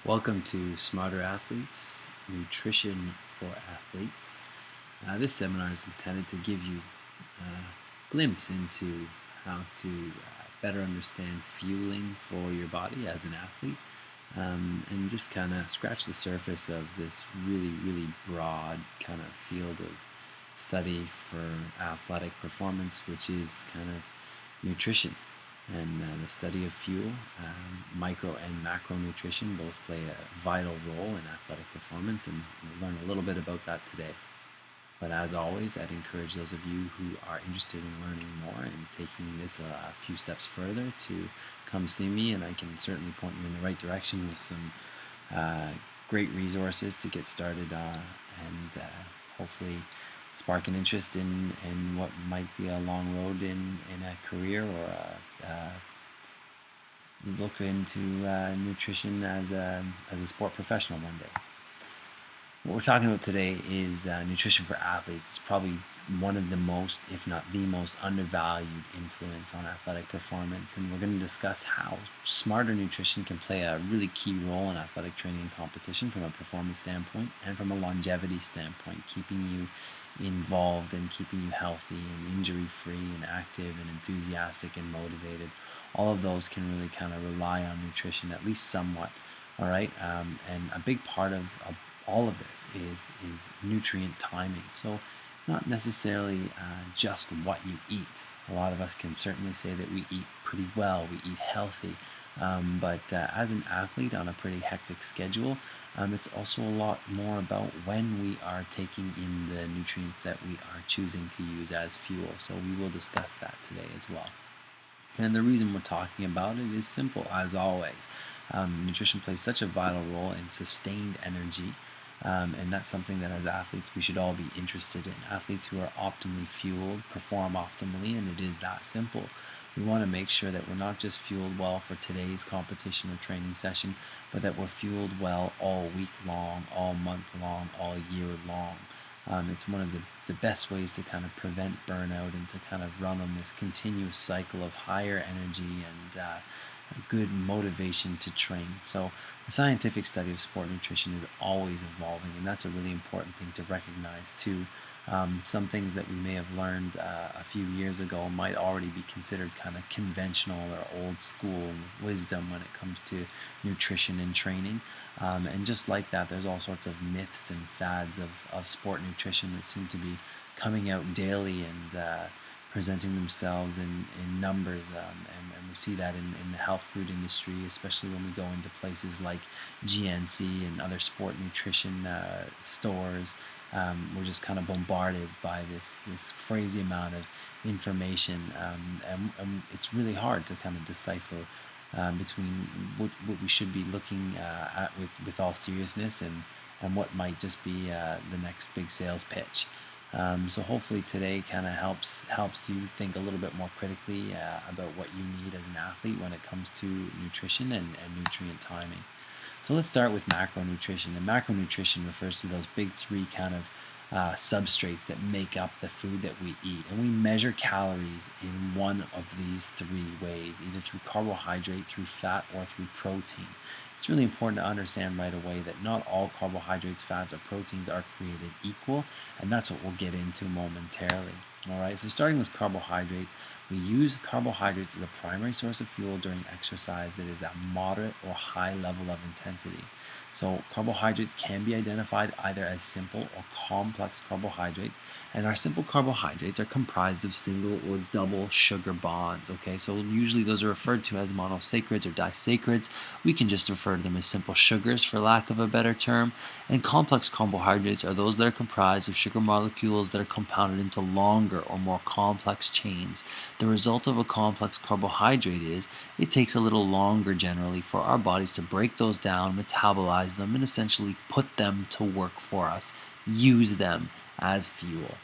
Welcome to Smarter Athletes, Nutrition for Athletes. This seminar is intended to give you a glimpse into how to better understand fueling for your body as an athlete, and just kind of scratch the surface of this really broad kind of field of study for athletic performance, which is kind of nutrition. And the study of fuel, micro and macronutrition both play a vital role in athletic performance, and we'll learn a little bit about that today. But as always, I'd encourage those of you who are interested in learning more and taking this a few steps further to come see me, and I can certainly point you in the right direction with some great resources to get started and hopefully spark an interest in what might be a long road in a career, or look into nutrition as a sport professional one day. What we're talking about today is nutrition for athletes. It's probably one of the most, if not the most, undervalued influence on athletic performance, and we're going to discuss how smarter nutrition can play a really key role in athletic training and competition from a performance standpoint and from a longevity standpoint, keeping you involved and keeping you healthy and injury-free and active and enthusiastic and motivated. All of those can really kind of rely on nutrition, at least somewhat. All right, and a big part of all of this is nutrient timing. So not necessarily just what you eat. A lot of us can certainly say that we eat pretty well, we eat healthy, but as an athlete on a pretty hectic schedule, it's also a lot more about when we are taking in the nutrients that we are choosing to use as fuel. So we will discuss that today as well. And the reason we're talking about it is simple, as always. Nutrition plays such a vital role in sustained energy, and that's something that as athletes we should all be interested in. Athletes who are optimally fueled perform optimally, and it is that simple. We want to make sure that we're not just fueled well for today's competition or training session, but that we're fueled well all week long, all month long, all year long. It's one of the best ways to kind of prevent burnout and to kind of run on this continuous cycle of higher energy and good motivation to train. So the scientific study of sport nutrition is always evolving, and that's a really important thing to recognize too. Some things that we may have learned a few years ago might already be considered kind of conventional or old school wisdom when it comes to nutrition and training. And just like that, there's all sorts of myths and fads of sport nutrition that seem to be coming out daily and presenting themselves in numbers, and we see that in the health food industry, especially when we go into places like GNC and other sport nutrition stores. We're just kind of bombarded by this crazy amount of information, and it's really hard to kind of decipher between what we should be looking at with all seriousness and what might just be the next big sales pitch. So hopefully today kind of helps you think a little bit more critically about what you need as an athlete when it comes to nutrition and nutrient timing. So let's start with macronutrition. And macronutrition refers to those big three kind of substrates that make up the food that we eat. And we measure calories in one of these three ways, either through carbohydrate, through fat, or through protein. It's really important to understand right away that not all carbohydrates, fats, or proteins are created equal, and that's what we'll get into momentarily. All right, so starting with carbohydrates, we use carbohydrates as a primary source of fuel during exercise that is at moderate or high level of intensity. So carbohydrates can be identified either as simple or complex carbohydrates, and our simple carbohydrates are comprised of single or double sugar bonds. Okay, so usually those are referred to as monosaccharides or disaccharides. We can just refer to them as simple sugars for lack of a better term. And complex carbohydrates are those that are comprised of sugar molecules that are compounded into longer or more complex chains. The result of a complex carbohydrate is it takes a little longer generally for our bodies to break those down, metabolize them, and essentially put them to work for us, use them as fuel.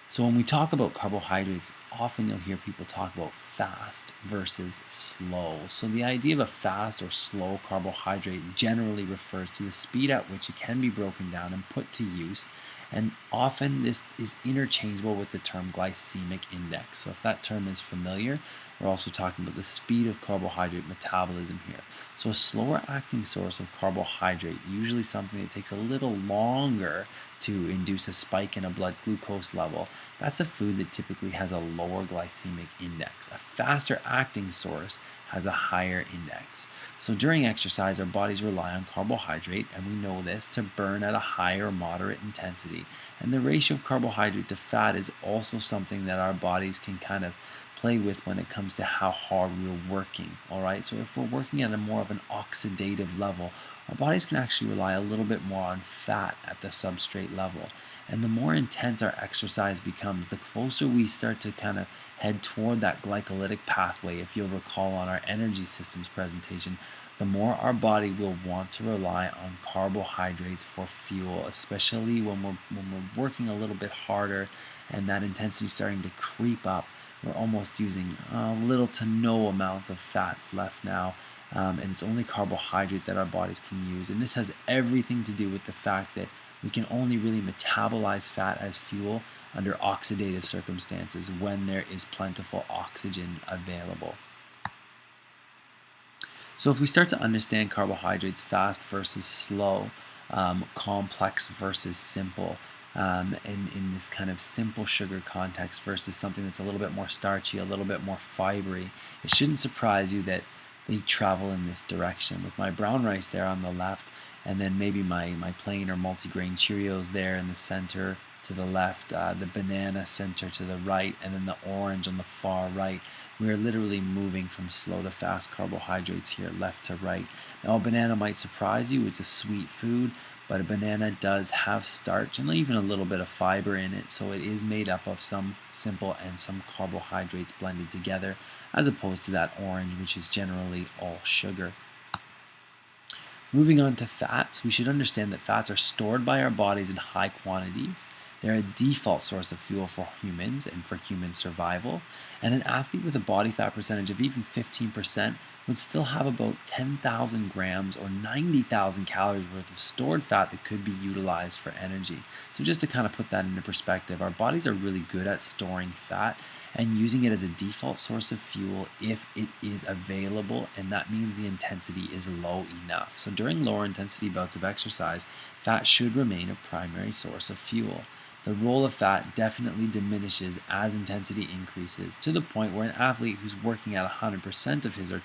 So when we talk about carbohydrates, often you'll hear people talk about fast versus slow. So the idea of a fast or slow carbohydrate generally refers to the speed at which it can be broken down and put to use, And often this is interchangeable with the term glycemic index. So if that term is familiar, we're also talking about the speed of carbohydrate metabolism here. So a slower acting source of carbohydrate, usually something that takes a little longer to induce a spike in a blood glucose level, that's a food that typically has a lower glycemic index. A faster acting source has a higher index. So during exercise, our bodies rely on carbohydrate, and we know this, to burn at a higher or moderate intensity. And the ratio of carbohydrate to fat is also something that our bodies can kind of play with when it comes to how hard we're working. All right, so if we're working at a more of an oxidative level, our bodies can actually rely a little bit more on fat at the substrate level. And the more intense our exercise becomes, the closer we start to kind of head toward that glycolytic pathway. If you'll recall on our energy systems presentation, the more our body will want to rely on carbohydrates for fuel, especially when we're working a little bit harder and that intensity is starting to creep up. We're almost using little to no amounts of fats left now, and it's only carbohydrate that our bodies can use. And this has everything to do with the fact that we can only really metabolize fat as fuel under oxidative circumstances when there is plentiful oxygen available. So if we start to understand carbohydrates, fast versus slow, complex versus simple, in this kind of simple sugar context versus something that's a little bit more starchy, a little bit more fibery, it shouldn't surprise you that they travel in this direction. With my brown rice there on the left, and then maybe my plain or multigrain Cheerios there in the center to the left, the banana center to the right, and then the orange on the far right. We are literally moving from slow to fast carbohydrates here, left to right. Now, a banana might surprise you. It's a sweet food, but a banana does have starch and even a little bit of fiber in it, so it is made up of some simple and some carbohydrates blended together, as opposed to that orange, which is generally all sugar. Moving on to fats, we should understand that fats are stored by our bodies in high quantities. They're a default source of fuel for humans and for human survival. And an athlete with a body fat percentage of even 15% would still have about 10,000 grams or 90,000 calories worth of stored fat that could be utilized for energy. So just to kind of put that into perspective, our bodies are really good at storing fat and using it as a default source of fuel if it is available, and that means the intensity is low enough. So during lower intensity bouts of exercise, fat should remain a primary source of fuel. The role of fat definitely diminishes as intensity increases, to the point where an athlete who's working at 100% of his or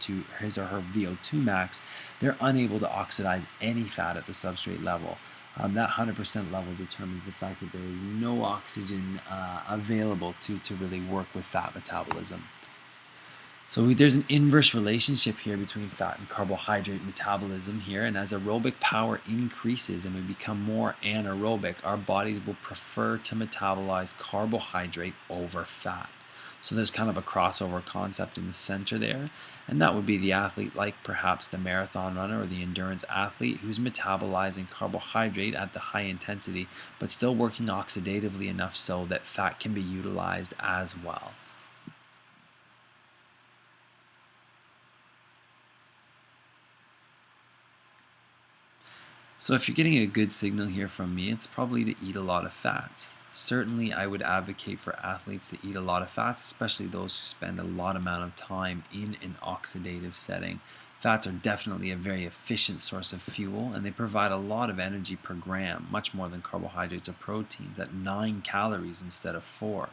her VO2 max, they're unable to oxidize any fat at the substrate level. That 100% level determines the fact that there is no oxygen available to really work with fat metabolism. So there's an inverse relationship here between fat and carbohydrate metabolism here, and as aerobic power increases and we become more anaerobic, our bodies will prefer to metabolize carbohydrate over fat. So there's kind of a crossover concept in the center there, and that would be the athlete like perhaps the marathon runner or the endurance athlete who's metabolizing carbohydrate at the high intensity but still working oxidatively enough so that fat can be utilized as well. So if you're getting a good signal here from me, it's probably to eat a lot of fats. Certainly I would advocate for athletes to eat a lot of fats, especially those who spend a lot amount of time in an oxidative setting. Fats are definitely a very efficient source of fuel, and they provide a lot of energy per gram, much more than carbohydrates or proteins, at 9 calories instead of 4.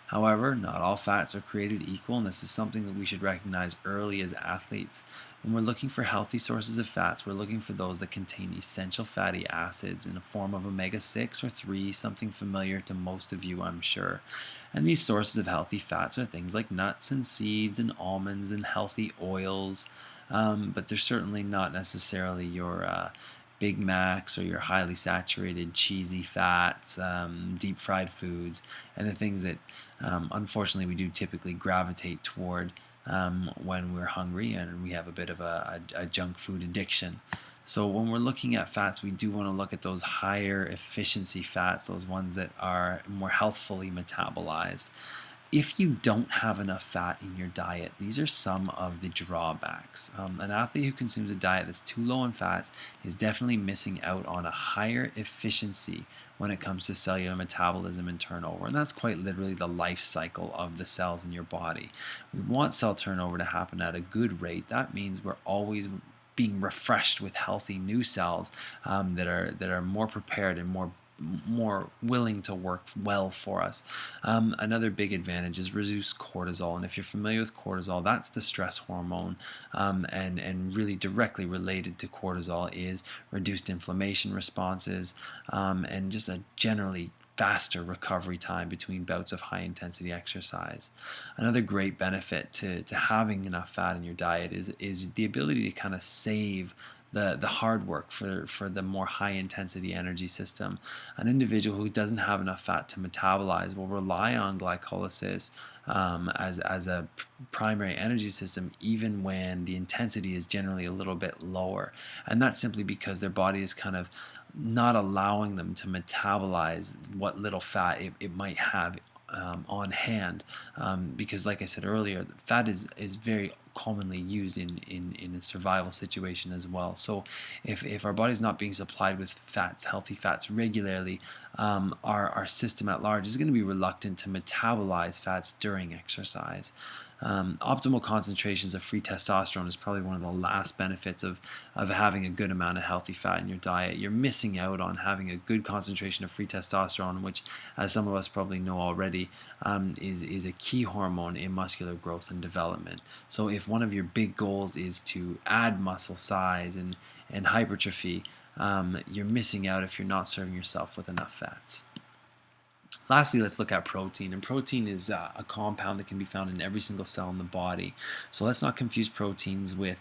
However, not all fats are created equal, and this is something that we should recognize early as athletes. When we're looking for healthy sources of fats, we're looking for those that contain essential fatty acids in the form of omega-6 or 3, something familiar to most of you, I'm sure. And these sources of healthy fats are things like nuts and seeds and almonds and healthy oils, but they're certainly not necessarily your Big Macs or your highly saturated cheesy fats, deep fried foods, and the things that unfortunately we do typically gravitate toward when we're hungry and we have a bit of a junk food addiction. So when we're looking at fats, we do want to look at those higher efficiency fats, those ones that are more healthfully metabolized. If you don't have enough fat in your diet, these are some of the drawbacks. An athlete who consumes a diet that's too low in fats is definitely missing out on a higher efficiency when it comes to cellular metabolism and turnover. And that's quite literally the life cycle of the cells in your body. We want cell turnover to happen at a good rate. That means we're always being refreshed with healthy new cells that are more prepared and more willing to work well for us. Another big advantage is reduced cortisol, and if you're familiar with cortisol, that's the stress hormone, and really directly related to cortisol is reduced inflammation responses, and just a generally faster recovery time between bouts of high intensity exercise. Another great benefit to having enough fat in your diet is the ability to kind of save the hard work for the more high intensity energy system. An individual who doesn't have enough fat to metabolize will rely on glycolysis as a primary energy system, even when the intensity is generally a little bit lower. And that's simply because their body is kind of not allowing them to metabolize what little fat it might have on hand, because like I said earlier, fat is very commonly used in a survival situation as well. So if our body's not being supplied with healthy fats regularly, our system at large is going to be reluctant to metabolize fats during exercise. Optimal concentrations of free testosterone is probably one of the last benefits of having a good amount of healthy fat in your diet. You're missing out on having a good concentration of free testosterone, which, as some of us probably know already, is a key hormone in muscular growth and development. So if one of your big goals is to add muscle size and hypertrophy, you're missing out if you're not serving yourself with enough fats. Lastly, let's look at protein. And protein is a compound that can be found in every single cell in the body. So let's not confuse proteins with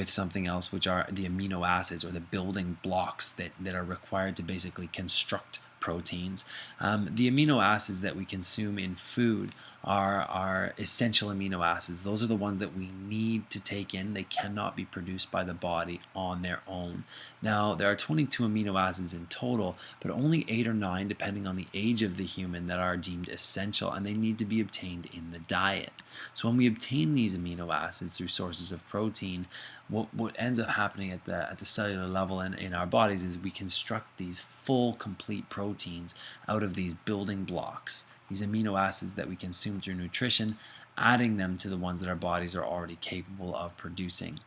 something else, which are the amino acids or the building blocks that are required to basically construct proteins. The amino acids that we consume in food are essential amino acids. Those are the ones that we need to take in. They cannot be produced by the body on their own. Now, there are 22 amino acids in total, but only 8 or 9, depending on the age of the human, that are deemed essential, and they need to be obtained in the diet. So when we obtain these amino acids through sources of protein, what ends up happening at the cellular level in our bodies is we construct these full, complete proteins out of these building blocks, these amino acids that we consume through nutrition, adding them to the ones that our bodies are already capable of producing.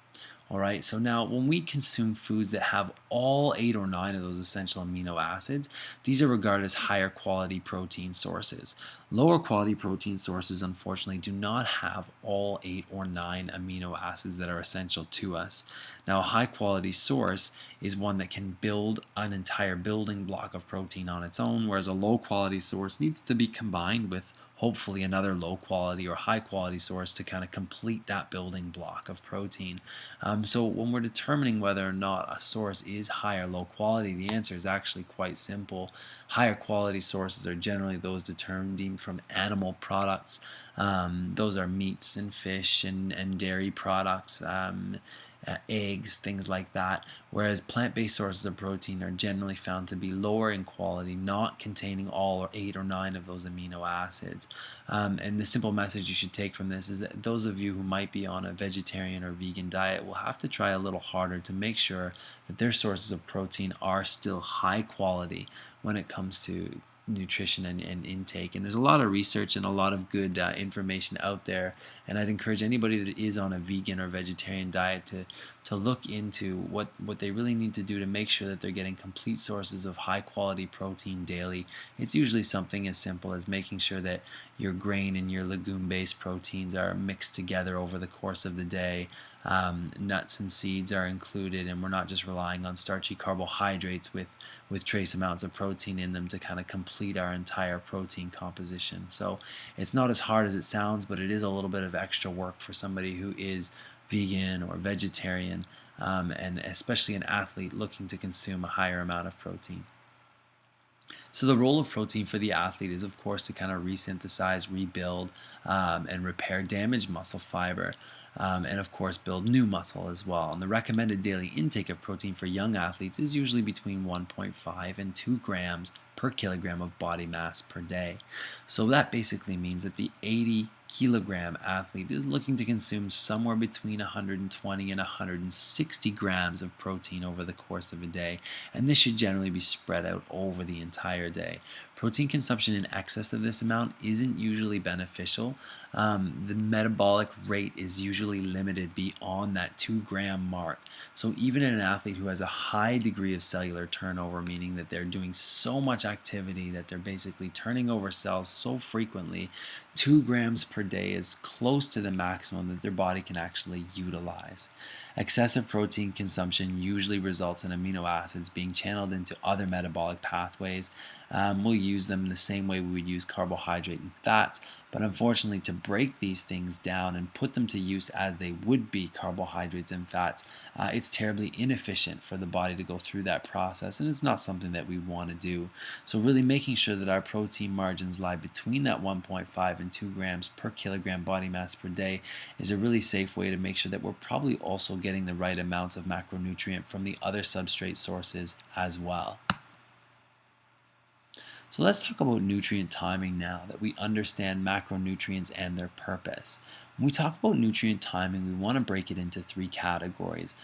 All right, so now when we consume foods that have all 8 or 9 of those essential amino acids, these are regarded as higher quality protein sources. Lower quality protein sources, unfortunately, do not have all 8 or 9 amino acids that are essential to us. Now, a high quality source is one that can build an entire building block of protein on its own, whereas a low quality source needs to be combined with hopefully another low quality or high quality source to kind of complete that building block of protein. So when we're determining whether or not a source is high or low quality, the answer is actually quite simple. Higher quality sources are generally those determined from animal products. Those are meats and fish and dairy products, eggs, things like that, whereas plant-based sources of protein are generally found to be lower in quality, not containing all or 8 or 9 of those amino acids. And the simple message you should take from this is that those of you who might be on a vegetarian or vegan diet will have to try a little harder to make sure that their sources of protein are still high quality when it comes to nutrition and intake. And there's a lot of research and a lot of good information out there, and I'd encourage anybody that is on a vegan or vegetarian diet to look into what they really need to do to make sure that they're getting complete sources of high quality protein daily. It's usually something as simple as making sure that your grain and your legume based proteins are mixed together over the course of the day. Nuts and seeds are included, and we're not just relying on starchy carbohydrates with trace amounts of protein in them to kind of complete our entire protein composition. So it's not as hard as it sounds, but it is a little bit of extra work for somebody who is vegan or vegetarian, and especially an athlete looking to consume a higher amount of protein. So the role of protein for the athlete is, of course, to kind of resynthesize, rebuild, and repair damaged muscle fiber, and of course build new muscle as well. And the recommended daily intake of protein for young athletes is usually between 1.5 and 2 grams per kilogram of body mass per day. So that basically means that the 80 kilogram athlete is looking to consume somewhere between 120 and 160 grams of protein over the course of a day, and this should generally be spread out over the entire day. Protein consumption in excess of this amount isn't usually beneficial. The metabolic rate is usually limited beyond that 2-gram mark. So even in an athlete who has a high degree of cellular turnover, meaning that they're doing so much activity that they're basically turning over cells so frequently, 2 grams per day is close to the maximum that their body can actually utilize. Excessive protein consumption usually results in amino acids being channeled into other metabolic pathways. We'll use them the same way we would use carbohydrate and fats, but unfortunately, to break these things down and put them to use as they would be carbohydrates and fats, it's terribly inefficient for the body to go through that process, and it's not something that we want to do. So really making sure that our protein margins lie between that 1.5 and 2 grams per kilogram body mass per day is a really safe way to make sure that we're probably also getting the right amounts of macronutrient from the other substrate sources as well. So let's talk about nutrient timing now that we understand macronutrients and their purpose. When we talk about nutrient timing, we want to break it into 3 categories.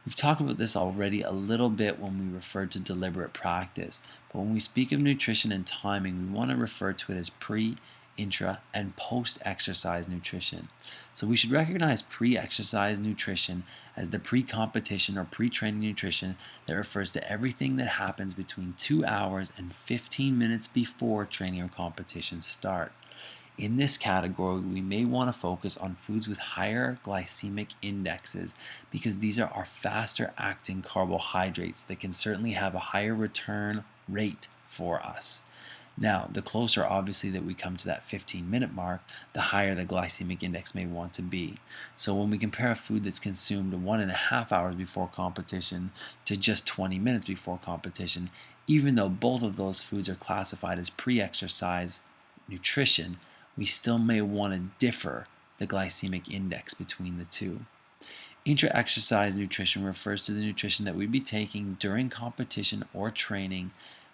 We've talked about this already a little bit when we referred to deliberate practice, but when we speak of nutrition and timing, we want to refer to it as pre, intra, and post-exercise nutrition. So we should recognize pre-exercise nutrition as the pre-competition or pre-training nutrition that refers to everything that happens between 2 hours and 15 minutes before training or competition start. In this category, we may want to focus on foods with higher glycemic indexes because these are our faster acting carbohydrates that can certainly have a higher return rate for us. Now, the closer obviously that we come to that 15-minute mark, the higher the glycemic index may want to be. So when we compare a food that's consumed 1.5 hours before competition to just 20 minutes before competition, even though both of those foods are classified as pre-exercise nutrition, we still may want to differ the glycemic index between the two. Intra-exercise nutrition refers to the nutrition that we'd be taking during competition or training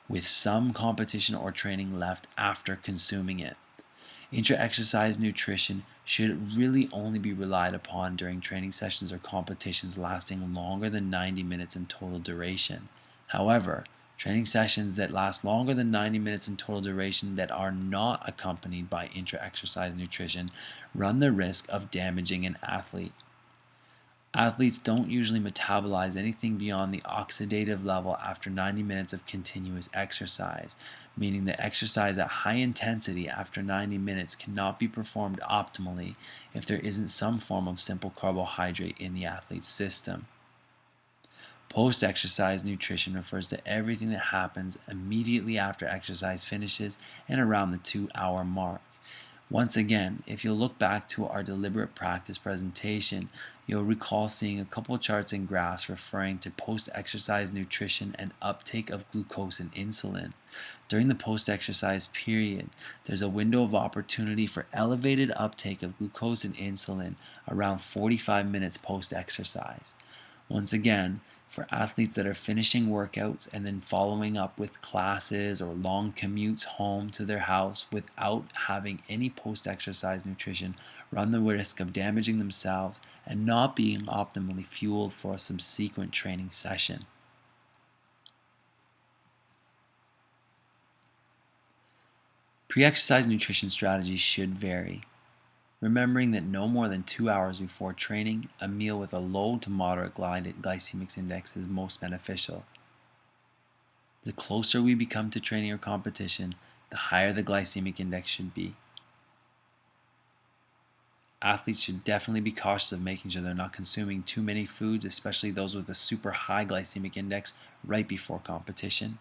with some competition or training left after consuming it. Intra-exercise nutrition should really only be relied upon during training sessions or competitions lasting longer than 90 minutes in total duration. However, training sessions that last longer than 90 minutes in total duration that are not accompanied by intra-exercise nutrition run the risk of damaging an athlete. Athletes don't usually metabolize anything beyond the oxidative level after 90 minutes of continuous exercise, meaning that exercise at high intensity after 90 minutes cannot be performed optimally if there isn't some form of simple carbohydrate in the athlete's system. Post-exercise nutrition refers to everything that happens immediately after exercise finishes and around the 2-hour mark. Once again, if you'll look back to our deliberate practice presentation, you'll recall seeing a couple charts and graphs referring to post-exercise nutrition and uptake of glucose and insulin. During the post-exercise period, there's a window of opportunity for elevated uptake of glucose and insulin around 45 minutes post-exercise. Once again, for athletes that are finishing workouts and then following up with classes or long commutes home to their house without having any post-exercise nutrition run the risk of damaging themselves and not being optimally fueled for a subsequent training session. Pre-exercise nutrition strategies should vary, remembering that no more than 2 hours before training, a meal with a low to moderate glycemic index is most beneficial. The closer we become to training or competition, the higher the glycemic index should be. Athletes should definitely be cautious of making sure they're not consuming too many foods, especially those with a super high glycemic index, right before competition.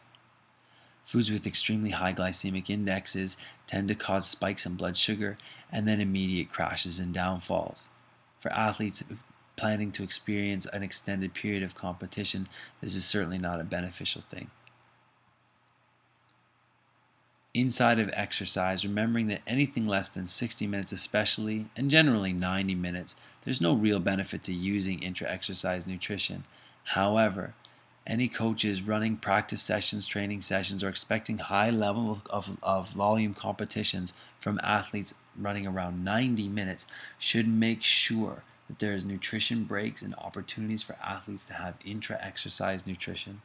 Foods with extremely high glycemic indexes tend to cause spikes in blood sugar and then immediate crashes and downfalls. For athletes planning to experience an extended period of competition, this is certainly not a beneficial thing. inside of exercise, remembering that anything less than 60 minutes especially, and generally 90 minutes, there's no real benefit to using intra-exercise nutrition. However, any coaches running practice sessions, training sessions, or expecting high level of volume competitions from athletes running around 90 minutes should make sure that there is nutrition breaks and opportunities for athletes to have intra-exercise nutrition.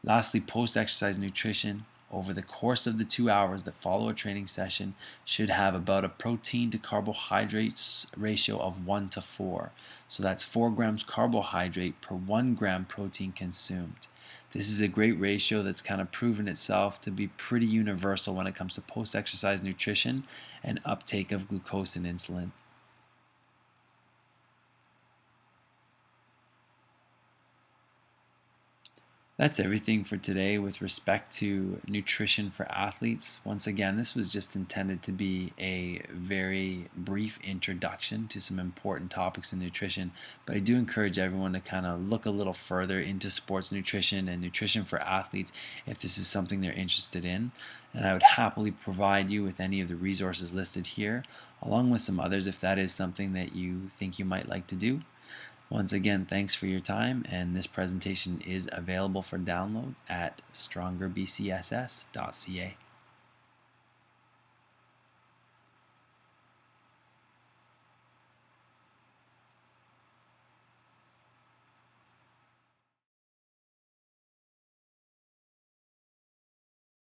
Lastly, post-exercise nutrition over the course of the 2 hours that follow a training session should have about a protein to carbohydrates ratio of 1 to 4. So that's 4 grams carbohydrate per 1 gram protein consumed. This is a great ratio that's kind of proven itself to be pretty universal when it comes to post-exercise nutrition and uptake of glucose and insulin. That's everything for today with respect to nutrition for athletes. Once again, this was just intended to be a very brief introduction to some important topics in nutrition, but I do encourage everyone to kind of look a little further into sports nutrition and nutrition for athletes if this is something they're interested in. And I would happily provide you with any of the resources listed here, along with some others if that is something that you think you might like to do. Once again, thanks for your time, and this presentation is available for download at strongerbcss.ca.